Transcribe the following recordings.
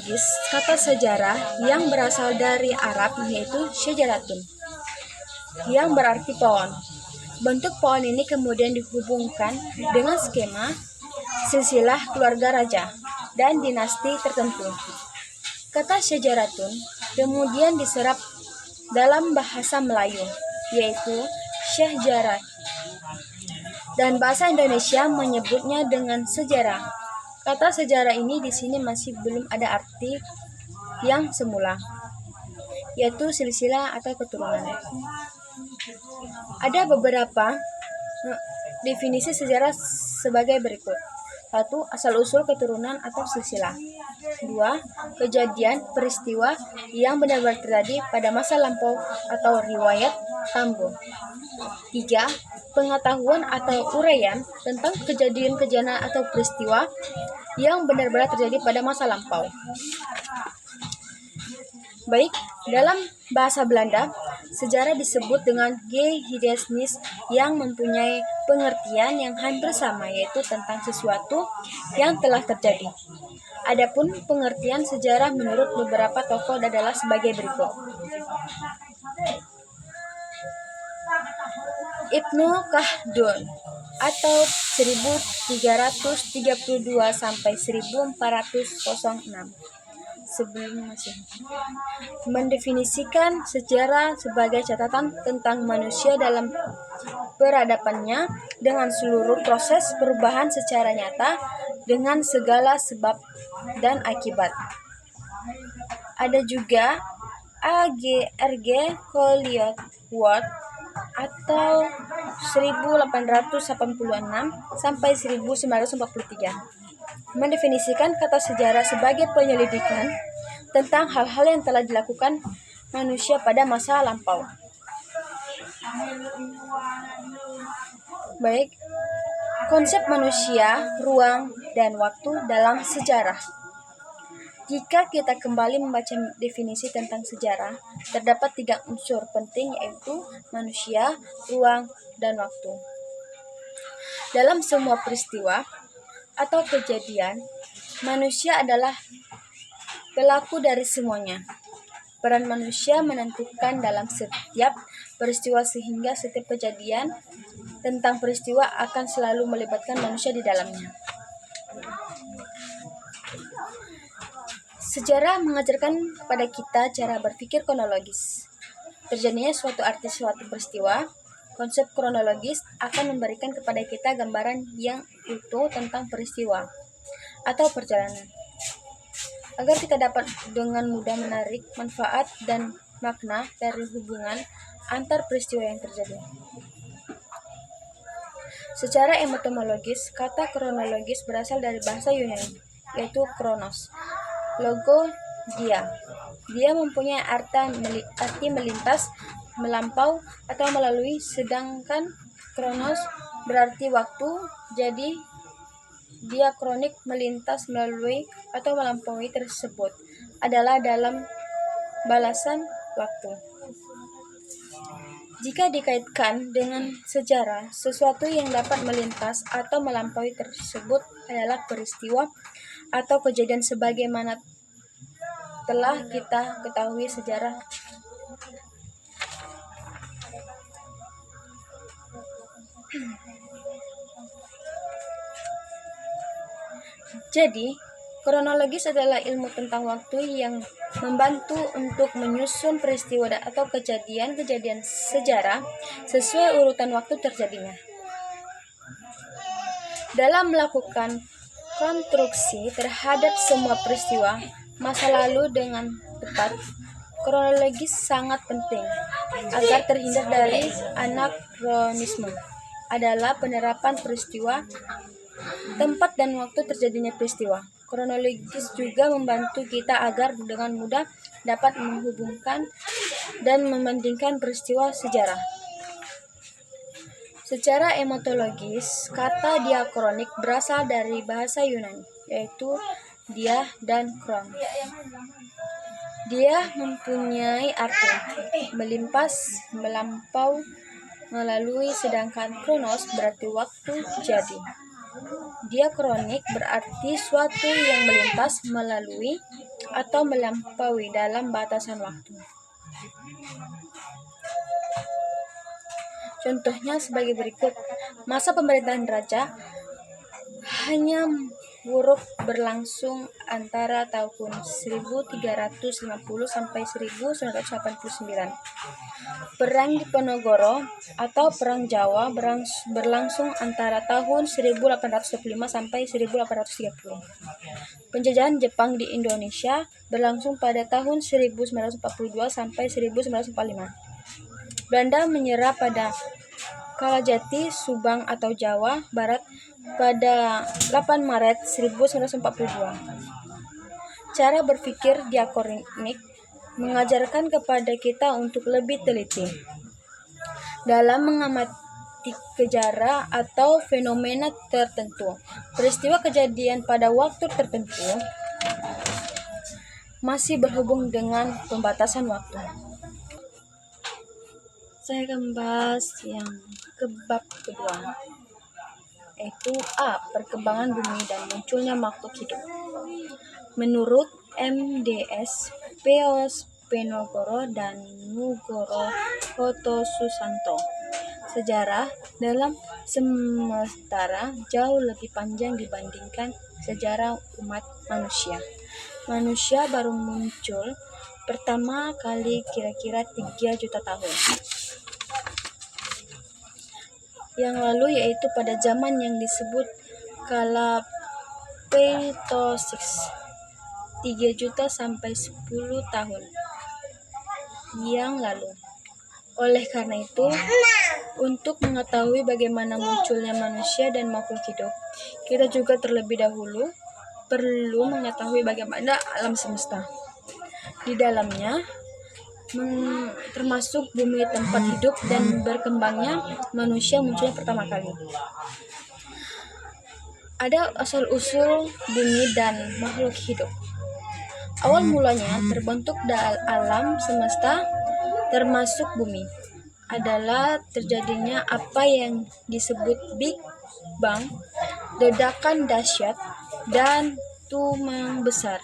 kronologis kata sejarah yang berasal dari Arab yaitu syajaratun, yang berarti pohon. Bentuk pohon ini kemudian dihubungkan dengan skema silsilah keluarga raja dan dinasti tertentu. Kata syajaratun kemudian diserap dalam bahasa Melayu yaitu syahjarah, dan bahasa Indonesia menyebutnya dengan sejarah. Kata sejarah ini di sini masih belum ada arti yang semula, yaitu silsilah atau keturunan. Ada beberapa definisi sejarah sebagai berikut. 1. Asal-usul keturunan atau silsilah. 2. Kejadian, peristiwa yang benar-benar terjadi pada masa lampau atau riwayat tambuh. 3. Pengetahuan atau uraian tentang kejadian-kejadian atau peristiwa yang benar-benar terjadi pada masa lampau. Baik, dalam bahasa Belanda, sejarah disebut dengan geschiedenis yang mempunyai pengertian yang hampir sama, yaitu tentang sesuatu yang telah terjadi. Adapun pengertian sejarah menurut beberapa tokoh adalah sebagai berikut. Ibnu Khaldun atau 1332 sampai 1406 sebelum Masehi mendefinisikan sejarah sebagai catatan tentang manusia dalam peradabannya dengan seluruh proses perubahan secara nyata dengan segala sebab dan akibat. Ada juga A.G.R.G. Hollywood atau 1886 sampai 1943 mendefinisikan kata sejarah sebagai penyelidikan tentang hal-hal yang telah dilakukan manusia pada masa lampau. Baik, konsep manusia, ruang, dan waktu dalam sejarah. Jika kita kembali membaca definisi tentang sejarah, terdapat 3 unsur penting yaitu manusia, ruang, dan waktu. Dalam semua peristiwa atau kejadian, manusia adalah pelaku dari semuanya. Peran manusia menentukan dalam setiap peristiwa sehingga setiap kejadian tentang peristiwa akan selalu melibatkan manusia di dalamnya. Sejarah mengajarkan kepada kita cara berpikir kronologis. Terjadinya suatu arti suatu peristiwa, konsep kronologis akan memberikan kepada kita gambaran yang utuh tentang peristiwa atau perjalanan, agar kita dapat dengan mudah menarik manfaat dan makna dari hubungan antar peristiwa yang terjadi. Secara etimologis, kata kronologis berasal dari bahasa Yunani, yaitu kronos, logo dia. Dia mempunyai arti melintas, melampau, atau melalui, sedangkan kronos berarti waktu, jadi diakronik melintas, melalui, atau melampaui tersebut adalah dalam balasan waktu. Jika dikaitkan dengan sejarah, sesuatu yang dapat melintas atau melampaui tersebut adalah peristiwa atau kejadian sebagaimana telah kita ketahui sejarah. Jadi, kronologis adalah ilmu tentang waktu yang membantu untuk menyusun peristiwa atau kejadian-kejadian sejarah sesuai urutan waktu terjadinya. Dalam melakukan konstruksi terhadap semua peristiwa masa lalu dengan tepat, kronologis sangat penting agar terhindar dari anakronisme. Adalah penerapan peristiwa, tempat dan waktu terjadinya peristiwa. Kronologis juga membantu kita agar dengan mudah dapat menghubungkan dan membandingkan peristiwa sejarah. Secara etimologis, kata diakronik berasal dari bahasa Yunani, yaitu dia dan kron. Dia mempunyai arti melimpas, melampau, melalui, sedangkan kronos berarti waktu, jadi. Diakronik berarti suatu yang melintas, melalui, atau melampaui dalam batasan waktu. Contohnya sebagai berikut. Masa pemerintahan raja hanya buruk berlangsung antara tahun 1350 sampai 1989. Perang Diponegoro atau Perang Jawa berlangsung antara tahun 1825 sampai 1830. Penjajahan Jepang di Indonesia berlangsung pada tahun 1942 sampai 1945. Belanda menyerah pada Kalajati, Subang atau Jawa Barat pada 8 Maret 1942. Cara berpikir diakronik mengajarkan kepada kita untuk lebih teliti dalam mengamati sejarah atau fenomena tertentu. Peristiwa kejadian pada waktu tertentu masih berhubung dengan pembatasan waktu. Saya akan bahas yang bab kedua, yaitu A. Perkembangan bumi dan munculnya makhluk hidup. Menurut MDS Penogoro dan Nugoro Hotosusanto, sejarah dalam semesta jauh lebih panjang dibandingkan sejarah umat manusia. Manusia baru muncul pertama kali kira-kira 3 juta tahun yang lalu, yaitu pada zaman yang disebut kala Pleistocene, 3 juta sampai 10 tahun yang lalu. Oleh karena itu, untuk mengetahui bagaimana munculnya manusia dan makhluk hidup, kita juga terlebih dahulu perlu mengetahui bagaimana alam semesta di dalamnya, termasuk bumi tempat hidup dan berkembangnya manusia munculnya pertama kali. Ada asal-usul bumi dan makhluk hidup. Awal mulanya terbentuk alam semesta termasuk bumi adalah terjadinya apa yang disebut Big Bang, ledakan dahsyat dan tumbang besar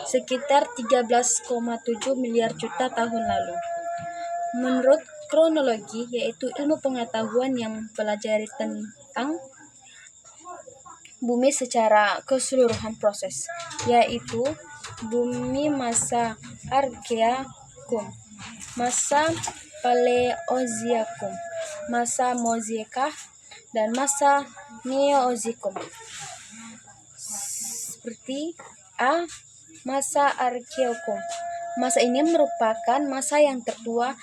sekitar 13,7 miliar juta tahun lalu. Menurut kronologi, yaitu ilmu pengetahuan yang pelajari tentang bumi secara keseluruhan proses, yaitu bumi masa Archeakum, masa Paleozoikum, masa Mosaika, dan masa Neozoikum. Seperti A. Masa Archeakum. Masa ini merupakan masa yang tertua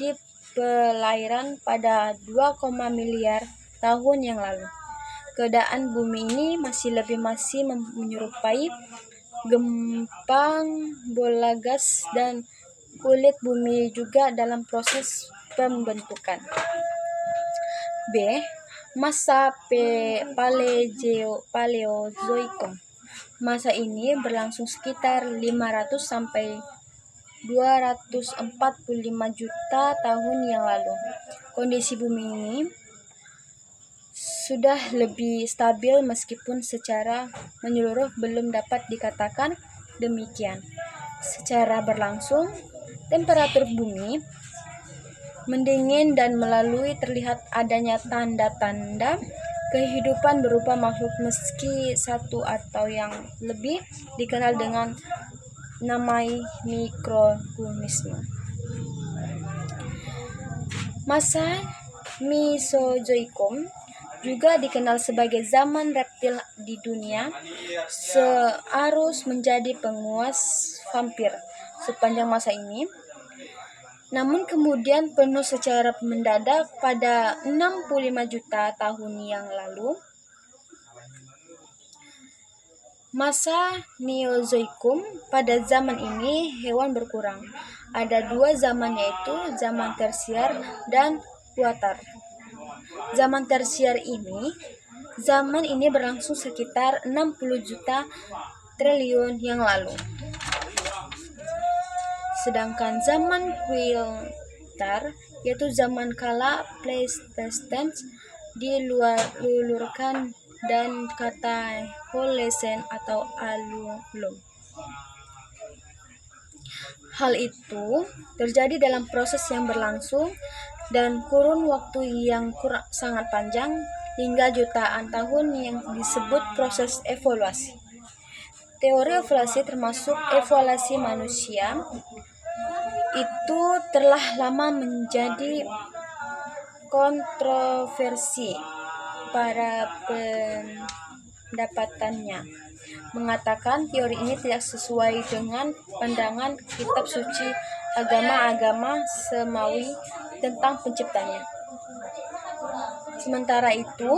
di perairan pada 2, miliar tahun yang lalu. Keadaan bumi ini masih menyerupai gempang bola gas, dan kulit bumi juga dalam proses pembentukan. B. Masa Paleozoikum. Masa ini berlangsung sekitar 500 sampai 245 juta tahun yang lalu. Kondisi bumi ini sudah lebih stabil meskipun secara menyeluruh belum dapat dikatakan demikian. Secara berlangsung, temperatur bumi mendingin dan melalui terlihat adanya tanda-tanda kehidupan berupa makhluk meski satu atau yang lebih dikenal dengan nama mikroorganisme. Masa Mesozoikum juga dikenal sebagai zaman reptil di dunia, seharus menjadi penguas vampir sepanjang masa ini, namun kemudian penuh secara mendadak pada 65 juta tahun yang lalu. Masa Neozoikum. Pada zaman ini hewan berkurang. Ada 2 zaman, yaitu zaman tersier dan kuarter. Zaman tersier ini berlangsung sekitar 60 juta triliun yang lalu. Sedangkan zaman kuarter, yaitu zaman kala Pleistocene, dilulurkan dan kata Holocene atau alulum. Hal itu terjadi dalam proses yang berlangsung dan kurun waktu yang sangat panjang hingga jutaan tahun yang disebut proses evolusi. Teori evolusi termasuk evolusi manusia itu telah lama menjadi kontroversi. Para pendapatannya mengatakan teori ini tidak sesuai dengan pandangan kitab suci agama-agama semawi tentang penciptanya. Sementara itu,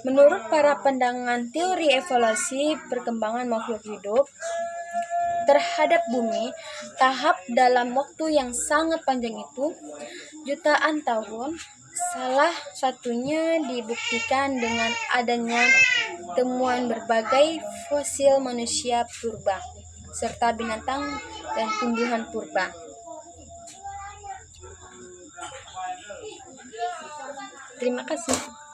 menurut para pandangan teori evolusi perkembangan makhluk hidup terhadap bumi, tahap dalam waktu yang sangat panjang itu, jutaan tahun, salah satunya dibuktikan dengan adanya temuan berbagai fosil manusia purba, serta binatang dan tumbuhan purba. Terima kasih.